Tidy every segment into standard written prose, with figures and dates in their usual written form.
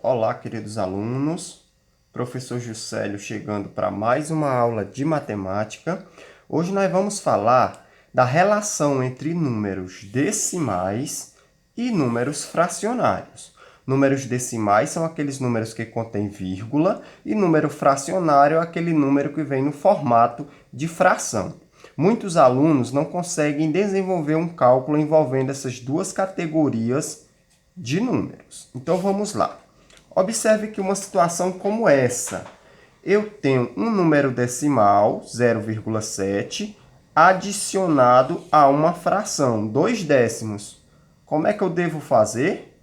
Olá, queridos alunos. Professor Juscelio chegando para mais uma aula de matemática. Hoje nós vamos falar da relação entre números decimais e números fracionários. Números decimais são aqueles números que contêm vírgula e número fracionário é aquele número que vem no formato de fração. Muitos alunos não conseguem desenvolver um cálculo envolvendo essas duas categorias de números. Então vamos lá. Observe que uma situação como essa. Eu tenho um número decimal, 0,7, adicionado a uma fração, 2 décimos. Como é que eu devo fazer?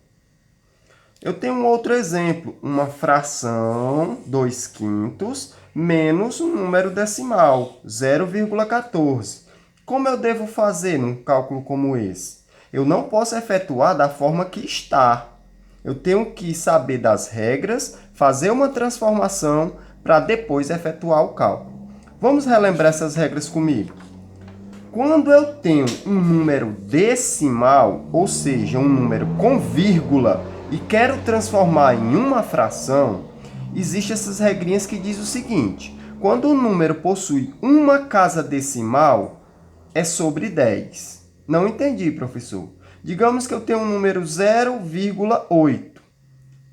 Eu tenho um outro exemplo, uma fração, 2 quintos, menos um número decimal, 0,14. Como eu devo fazer num cálculo como esse? Eu não posso efetuar da forma que está. Eu tenho que saber das regras, fazer uma transformação para depois efetuar o cálculo. Vamos relembrar essas regras comigo. Quando eu tenho um número decimal, ou seja, um número com vírgula, e quero transformar em uma fração, existem essas regrinhas que dizem o seguinte: quando o número possui uma casa decimal, é sobre 10. Não entendi, professor. Digamos que eu tenho um número 0,8.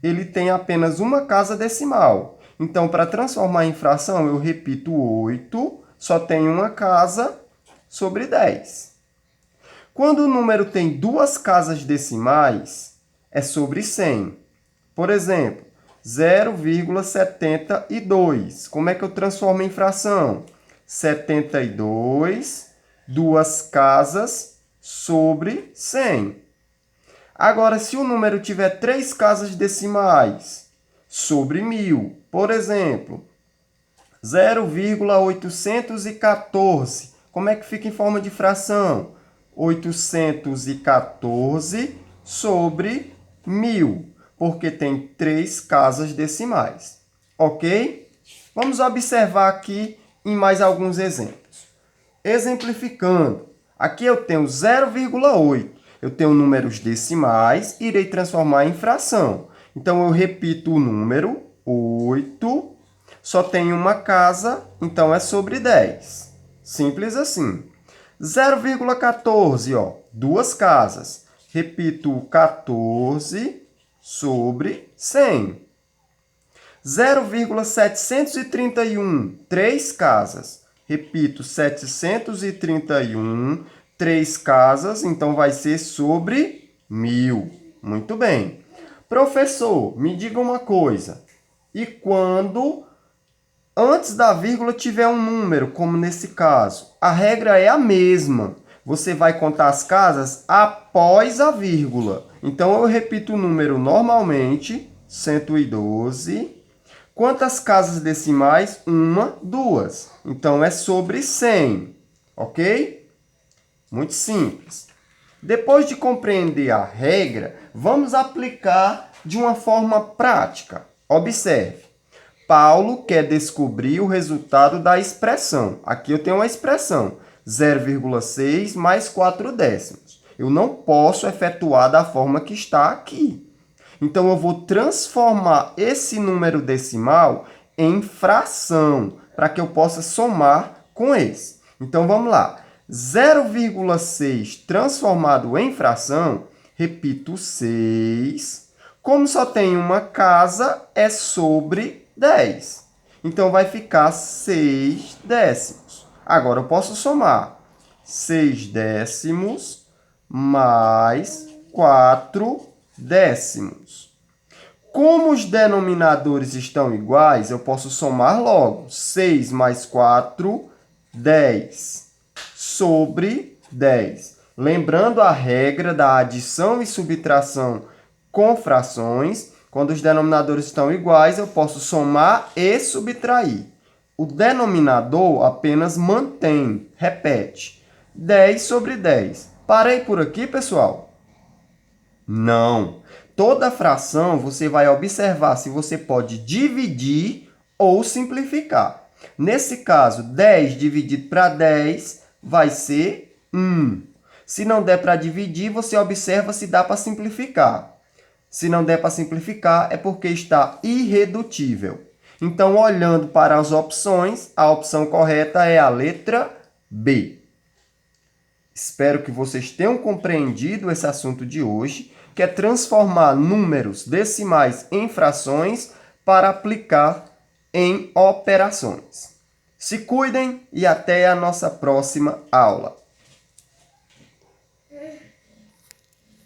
Ele tem apenas uma casa decimal. Então, para transformar em fração, eu repito 8, só tem uma casa sobre 10. Quando o número tem duas casas decimais, é sobre 100. Por exemplo, 0,72. Como é que eu transformo em fração? 72, duas casas sobre 100. Agora, se o número tiver três casas decimais, sobre 1000, por exemplo, 0,814. Como é que fica em forma de fração? 814 sobre 1000, porque tem três casas decimais. Ok? Vamos observar aqui em mais alguns exemplos. Exemplificando, aqui eu tenho 0,8. Eu tenho números decimais, irei transformar em fração. Então, eu repito o número 8, só tem uma casa, então é sobre 10. Simples assim. 0,14, duas casas. Repito 14 sobre 100. 0,731, três casas. Repito, 731, três casas, então vai ser sobre 1000. Muito bem. Professor, me diga uma coisa. E quando antes da vírgula tiver um número, como nesse caso? A regra é a mesma. Você vai contar as casas após a vírgula. Então, eu repito o número normalmente, 112. Quantas casas decimais? Uma, duas. Então, é sobre 100. Ok? Muito simples. Depois de compreender a regra, vamos aplicar de uma forma prática. Observe. Paulo quer descobrir o resultado da expressão. Aqui eu tenho uma expressão, 0,6 mais 4 décimos. Eu não posso efetuar da forma que está aqui. Então, eu vou transformar esse número decimal em fração, para que eu possa somar com esse. Então, vamos lá. 0,6 transformado em fração, repito, 6. Como só tem uma casa, é sobre 10. Então, vai ficar 6 décimos. Agora, eu posso somar 6 décimos mais 4 décimos. Como os denominadores estão iguais, eu posso somar logo. 6 mais 4, 10. Sobre 10. Lembrando a regra da adição e subtração com frações, quando os denominadores estão iguais, eu posso somar e subtrair. O denominador apenas mantém, repete. 10 sobre 10. Parei por aqui, pessoal? Não. Toda fração você vai observar se você pode dividir ou simplificar. Nesse caso, 10 dividido para 10 vai ser 1. Se não der para dividir, você observa se dá para simplificar. Se não der para simplificar, é porque está irredutível. Então, olhando para as opções, a opção correta é a letra B. Espero que vocês tenham compreendido esse assunto de hoje, que é transformar números decimais em frações para aplicar em operações. Se cuidem e até a nossa próxima aula.